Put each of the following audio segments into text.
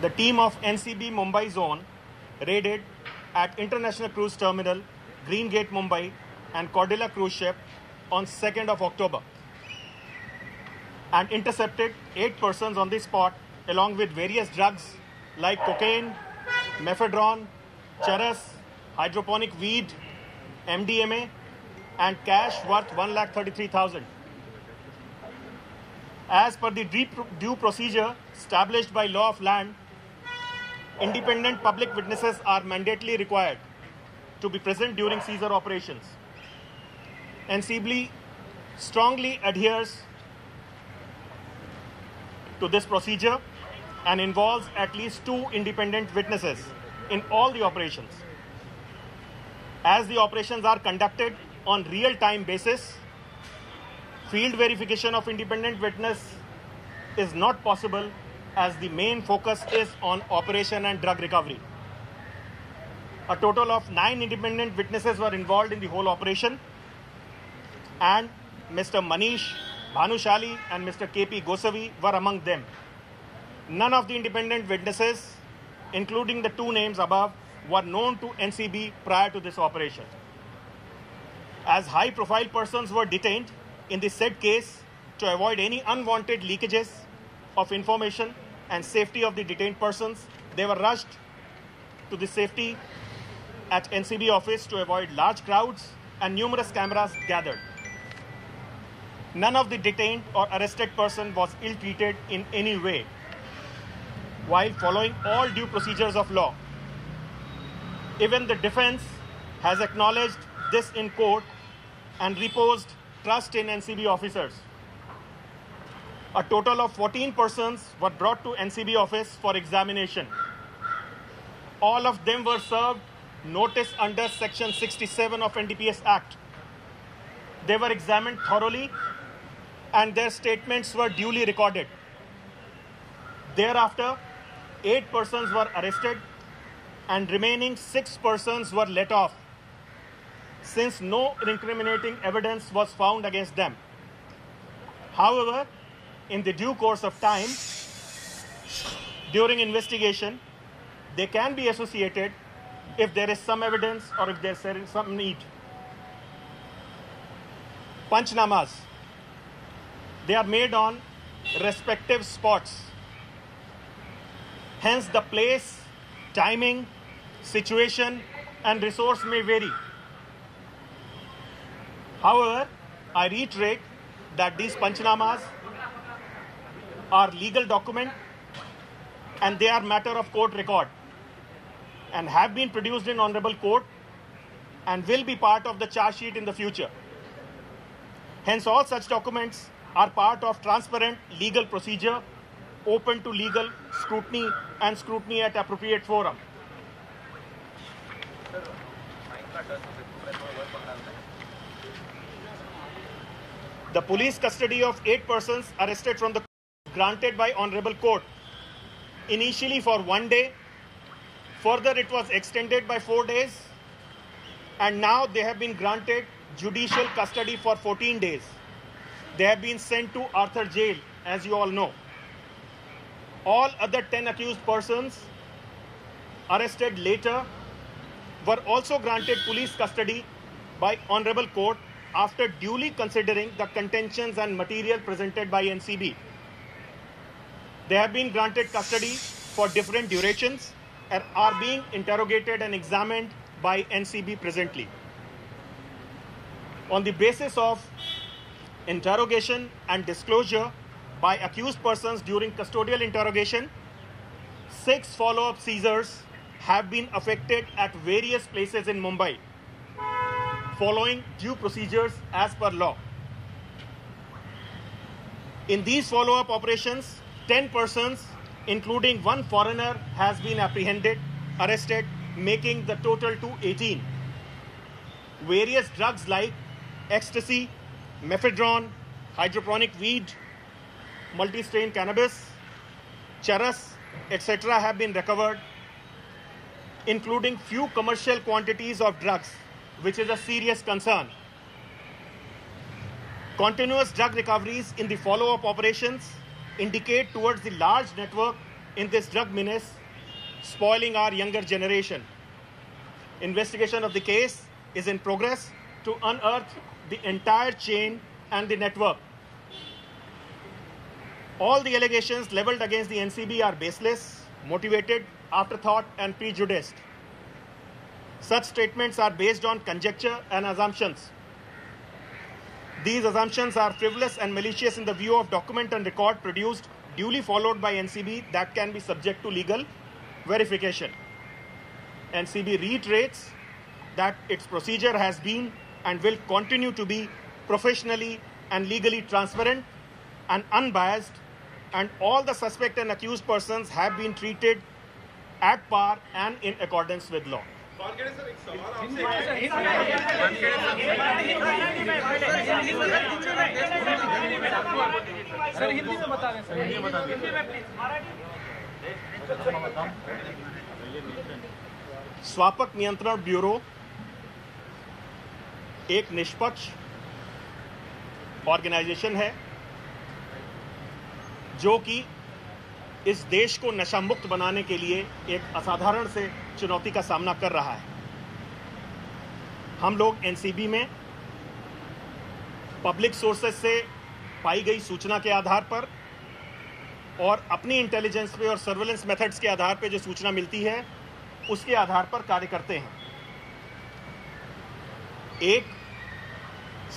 the team of NCB Mumbai Zone raided at International Cruise Terminal, Green Gate, Mumbai and Cordilla cruise ship on 2nd of October and intercepted 8 persons on the spot along with various drugs like cocaine, mephedrone, charas, hydroponic weed, MDMA and cash worth 1,33,000. As per the due procedure established by law of land, independent public witnesses are mandatorily required to be present during seizure operations. NCB strongly adheres to this procedure and involves at least 2 independent witnesses in all the operations. As the operations are conducted on real-time basis, field verification of independent witness is not possible as the main focus is on operation and drug recovery. A total of 9 independent witnesses were involved in the whole operation, and Mr. Manish Bhanushali and Mr. KP Gosavi were among them. None of the independent witnesses, including the 2 names above, were known to NCB prior to this operation. As high-profile persons were detained in the said case to avoid any unwanted leakages of information and safety of the detained persons, they were rushed to the safety at NCB office to avoid large crowds and numerous cameras gathered. None of the detained or arrested person was ill-treated in any way while following all due procedures of law. Even the defense has acknowledged this in court and reposed trust in NCB officers. A total of 14 persons were brought to NCB office for examination. All of them were served notice under Section 67 of NDPS Act. They were examined thoroughly and their statements were duly recorded. Thereafter, 8 persons were arrested and remaining 6 persons were let off since no incriminating evidence was found against them. However, in the due course of time, during investigation, they can be associated if there is some evidence or if there is some need. Panchnamas. They are made on respective spots. Hence, the place, timing, situation, and resource may vary. However, I reiterate that these Panchnamas are legal document and they are matter of court record and have been produced in Honorable Court and will be part of the charge sheet in the future. Hence, all such documents are part of transparent legal procedure, open to legal scrutiny and scrutiny at appropriate forum. The police custody of 8 persons arrested from the granted by Honorable Court, initially for 1 day, further it was extended by 4 days, and now they have been granted judicial custody for 14 days. They have been sent to Arthur Jail, as you all know. All other 10 accused persons arrested later were also granted police custody by Honorable Court after duly considering the contentions and material presented by NCB. They have been granted custody for different durations and are being interrogated and examined by NCB presently. On the basis of interrogation and disclosure by accused persons during custodial interrogation, 6 follow-up seizures have been effected at various places in Mumbai, following due procedures as per law. In these follow-up operations, 10 persons, including 1 foreigner, has been apprehended, arrested, making the total to 18. Various drugs like ecstasy, mephedrone, hydroponic weed, multi-strain cannabis, charas, etc. have been recovered, including few commercial quantities of drugs, which is a serious concern. Continuous drug recoveries in the follow-up operations indicate towards the large network in this drug menace, spoiling our younger generation. Investigation of the case is in progress to unearth the entire chain and the network. All the allegations leveled against the NCB are baseless, motivated, afterthought, and prejudiced. Such statements are based on conjecture and assumptions. These assumptions are frivolous and malicious in the view of document and record produced, duly followed by NCB, that can be subject to legal verification. NCB reiterates that its procedure has been and will continue to be professionally and legally transparent and unbiased, and all the suspect and accused persons have been treated at par and in accordance with law. स्वापक नियंत्रण bureau एक निष्पक्ष organisation है जो कि इस देश को नशा मुक्त बनाने के लिए एक असाधारण से चुनौती का सामना कर रहा है। हम लोग एनसीबी में पब्लिक सोर्सेस से पाई गई सूचना के आधार पर और अपनी इंटेलिजेंस पे और सर्वेलेंस मेथड्स के आधार पे जो सूचना मिलती है उसके आधार पर कार्य करते हैं। एक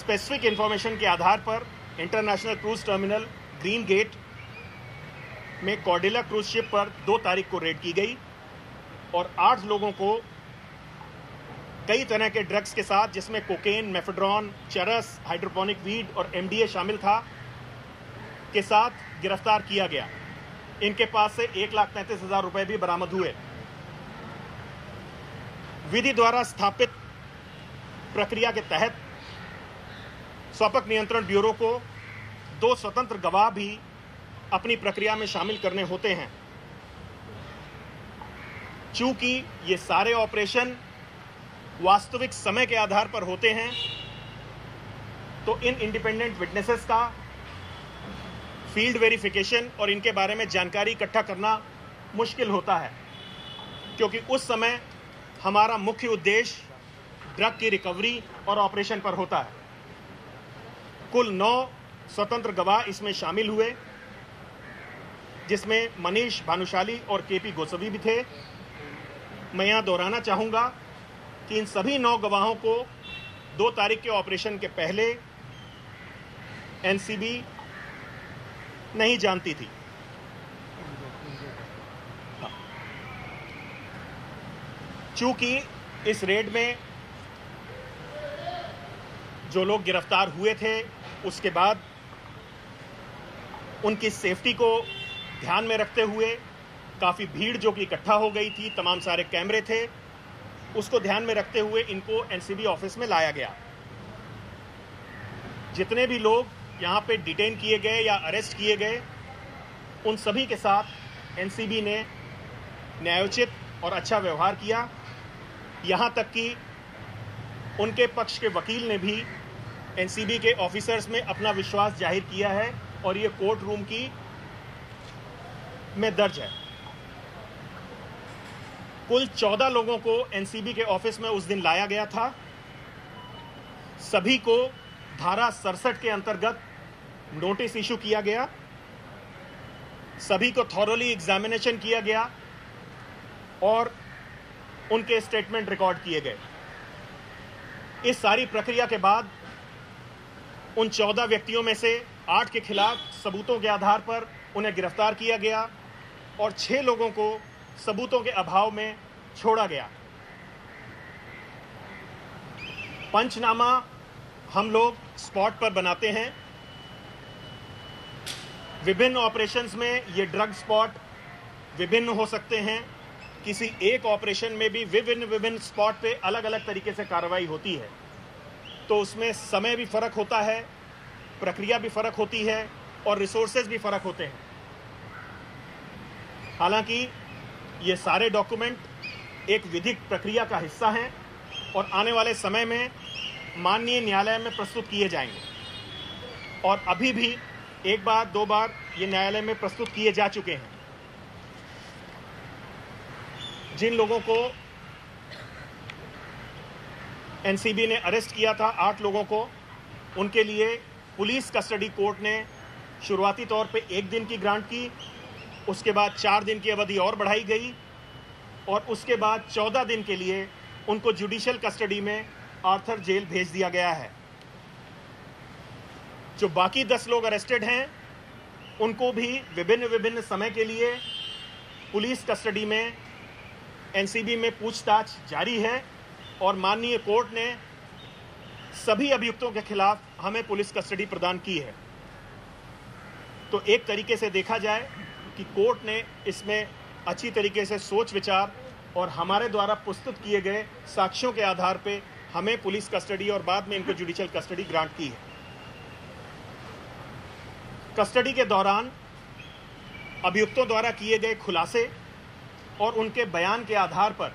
स्पेसिफिक इंफॉर्मेशन के आधार पर international cruise terminal green gate में कॉर्डेला क्रूज शिप पर 2 तारीख को रेड की गई और 8 लोगों को कई तरह के ड्रग्स के साथ, जिसमें कोकेन, मेफेड्रॉन, चरस, हाइड्रोपोनिक वीड और एमडीए शामिल था, के साथ गिरफ्तार किया गया। इनके पास से 1,35,000 रुपए भी बरामद हुए। विधि द्वारा स्थापित प्रक्रिया के तहत स्वापक नियंत्रण ब्यूरो को 2 स्वतंत्र गवाह भी अपनी प्रक्रिया में शामिल करने होते हैं। चूंकि ये सारे ऑपरेशन वास्तविक समय के आधार पर होते हैं, तो इन इंडिपेंडेंट विटनेसेस का फील्ड वेरिफिकेशन और इनके बारे में जानकारी इकट्ठा करना मुश्किल होता है, क्योंकि उस समय हमारा मुख्य उद्देश्य ड्रग की रिकवरी और ऑपरेशन पर होता है। कुल 9 स्वतंत्र गवाह इसमें शामिल हुए, जिसमें मनीष भानुशाली और केपी गोस्वामी भी थे। मैं यहां दोहराना चाहूंगा कि इन सभी 9 गवाहों को 2 तारीख के ऑपरेशन के पहले एनसीबी नहीं जानती थी। चूंकि इस रेड में जो लोग गिरफ्तार हुए थे, उसके बाद उनकी सेफ्टी को ध्यान में रखते हुए काफ़ी भीड़ जो कि इकट्ठा हो गई थी, तमाम सारे कैमरे थे, उसको ध्यान में रखते हुए इनको एनसीबी ऑफिस में लाया गया। जितने भी लोग यहाँ पे डिटेन किए गए या अरेस्ट किए गए, उन सभी के साथ एनसीबी ने न्यायोचित और अच्छा व्यवहार किया। यहाँ तक कि उनके पक्ष के वकील ने भी एनसीबी के ऑफिसर्स में अपना विश्वास जाहिर किया है और ये कोर्ट रूम की में दर्ज है। कुल 14 लोगों को एनसीबी के ऑफिस में उस दिन लाया गया था। सभी को धारा 67 के अंतर्गत नोटिस इशू किया गया। सभी को थॉरोली एग्जामिनेशन किया गया और उनके स्टेटमेंट रिकॉर्ड किए गए। इस सारी प्रक्रिया के बाद उन 14 व्यक्तियों में से 8 के खिलाफ सबूतों के आधार पर उन्हें गिरफ्तार किया गया और 6 लोगों को सबूतों के अभाव में छोड़ा गया। पंचनामा हम लोग स्पॉट पर बनाते हैं। विभिन्न ऑपरेशंस में ये ड्रग स्पॉट विभिन्न हो सकते हैं। किसी एक ऑपरेशन में भी विभिन्न स्पॉट पे अलग अलग तरीके से कार्रवाई होती है, तो उसमें समय भी फर्क होता है, प्रक्रिया भी फर्क होती है और रिसोर्सेज भी फर्क होते हैं। हालांकि ये सारे डॉक्यूमेंट एक विधिक प्रक्रिया का हिस्सा हैं और आने वाले समय में माननीय न्यायालय में प्रस्तुत किए जाएंगे और अभी भी 1 बार 2 बार ये न्यायालय में प्रस्तुत किए जा चुके हैं। जिन लोगों को एनसीबी ने अरेस्ट किया था, 8 लोगों को, उनके लिए पुलिस कस्टडी कोर्ट ने शुरुआती तौर पे 1 दिन की ग्रांट की, उसके बाद 4 दिन की अवधि और बढ़ाई गई और उसके बाद 14 दिन के लिए उनको जुडिशियल कस्टडी में आर्थर जेल भेज दिया गया है। जो बाकी 10 लोग अरेस्टेड हैं उनको भी विभिन्न समय के लिए पुलिस कस्टडी में एनसीबी में पूछताछ जारी है और माननीय कोर्ट ने सभी अभियुक्तों के खिलाफ हमें पुलिस कस्टडी प्रदान की है। तो एक तरीके से देखा जाए कि कोर्ट ने इसमें अच्छी तरीके से सोच विचार और हमारे द्वारा प्रस्तुत किए गए साक्ष्यों के आधार पे हमें पुलिस कस्टडी और बाद में इनको जुडिशियल कस्टडी ग्रांट की है। कस्टडी के दौरान अभियुक्तों द्वारा किए गए खुलासे और उनके बयान के आधार पर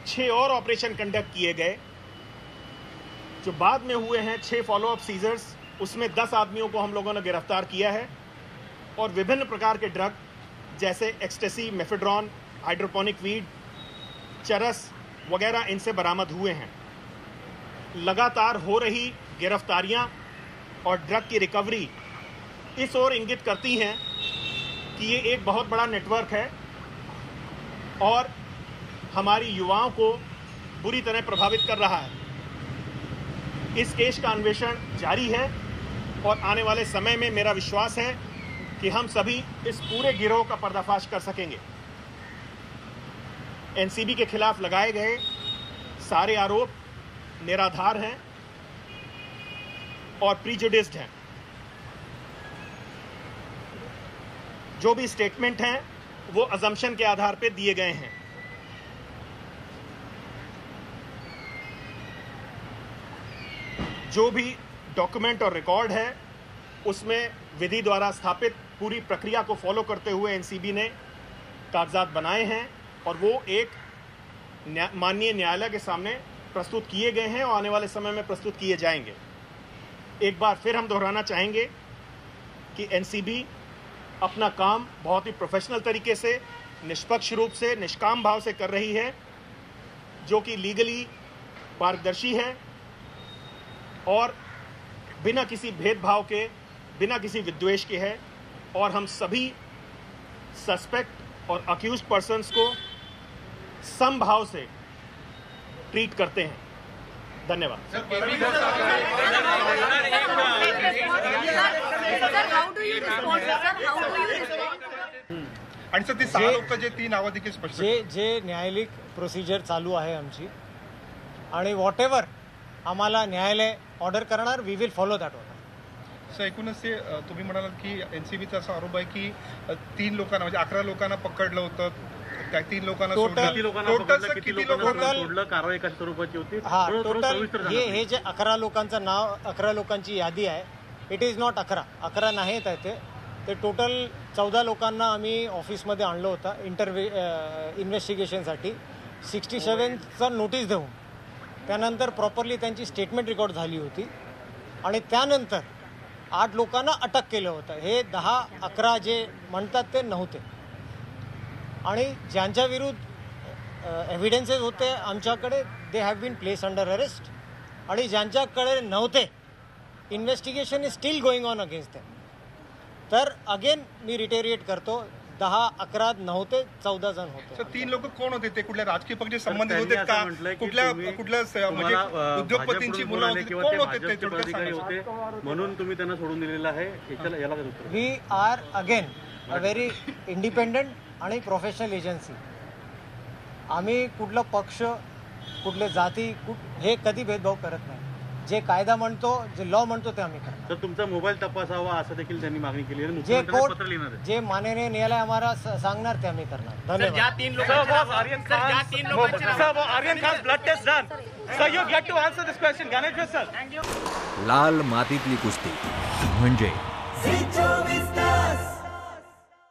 6 और ऑपरेशन कंडक्ट किए गए। जो बाद में हुए हैं 6 फॉलोअप सीजर्स, उसमें 10 आदमियों को हम लोगों ने गिरफ्तार किया है और विभिन्न प्रकार के ड्रग जैसे एक्सटेसी, मेफेड्रॉन, हाइड्रोपोनिक वीड, चरस वगैरह इनसे बरामद हुए हैं। लगातार हो रही गिरफ्तारियां और ड्रग की रिकवरी इस ओर इंगित करती हैं कि ये एक बहुत बड़ा नेटवर्क है और हमारी युवाओं को बुरी तरह प्रभावित कर रहा है। इस केस का अन्वेषण जारी है और आने वाले समय में मेरा विश्वास है कि हम सभी इस पूरे गिरोह का पर्दाफाश कर सकेंगे। एनसीबी के खिलाफ लगाए गए सारे आरोप निराधार हैं और प्रीजुडिस्ड हैं। जो भी स्टेटमेंट हैं वो अजम्पशन के आधार पर दिए गए हैं। जो भी डॉक्यूमेंट और रिकॉर्ड है उसमें विधि द्वारा स्थापित पूरी प्रक्रिया को फॉलो करते हुए एनसीबी ने कागजात बनाए हैं और वो एक माननीय न्यायालय के सामने प्रस्तुत किए गए हैं और आने वाले समय में प्रस्तुत किए जाएंगे। एक बार फिर हम दोहराना चाहेंगे कि एनसीबी अपना काम बहुत ही प्रोफेशनल तरीके से, निष्पक्ष रूप से, निष्काम भाव से कर रही है, जो कि लीगली पारदर्शी है और बिना किसी भेदभाव के, बिना किसी विद्वेष के है और हम सभी सस्पेक्ट और अक्यूज्ड पर्सन्स को समभाव से ट्रीट करते हैं। धन्यवाद। आणि सर ते 6 लोक जे 3 अवधी स्पष्ट जे न्यायालयिक प्रोसिजर चालू आहे आमची आणि वॉट एव्हर आम्हाला न्यायालय ऑर्डर करणार, we will follow that order. Sir एकूणच ते तुम्ही म्हणालात की एनसीबीचा असा आरोप आहे की 3 लोकांना म्हणजे 11 लोकांना पकडलं होतं, त्या 3 लोकांना टोटल कारवाई कशा स्वरूपाची होती? टोटल हे जे 11 लोकांचं नाव, 11 लोकांची यादी आहे, इट इज नॉट 11 नाहीत आहे ते टोटल 14 लोकांना आम्ही ऑफिसमध्ये आणलं होतं इन्व्हेस्टिगेशनसाठी। 67चा नोटीस देऊन त्यानंतर प्रॉपरली त्यांची स्टेटमेंट रेकॉर्ड झाली होती आणि त्यानंतर 8 लोकांना अटक केलं होतं। हे 10-11 जे म्हणतात ते नव्हते आणि ज्यांच्या विरुद्ध एव्हिडन्सेस होते आमच्याकडे, they have been placed under arrest आणि ज्यांच्याकडे नव्हते, investigation is still going on against them. तर अगेन मी रिटेरिएट करतो, 10-11 नव्हते, 14 जण होते। सर 3 लोक कोण होते? ते कुठल्या राजकीय पक्षाशी संबंधित होते का? कुठल्या म्हणजे उद्योगपतींची मुलं होती? कोण होते ते? म्हणून तुम्ही त्यांना सोडून दिलेलं आहे? याला we are again a very independent आणि प्रोफेशनल एजन्सी। आम्ही कुठला पक्ष, कुठले जाती हे कधी भेदभाव करत नाही। जे कायदा म्हणतो, जे लॉ म्हणतो ते आम्ही करतो। तर तुमचा मोबाईल तपासावा असं देखील त्यांनी मागणी केली आहे। जे कोर्ट, जे माननीय न्यायालय आम्हाला सांगणार ते आम्ही करणार। धन्यवाद। लाल मातीतली कुस्ती म्हणजे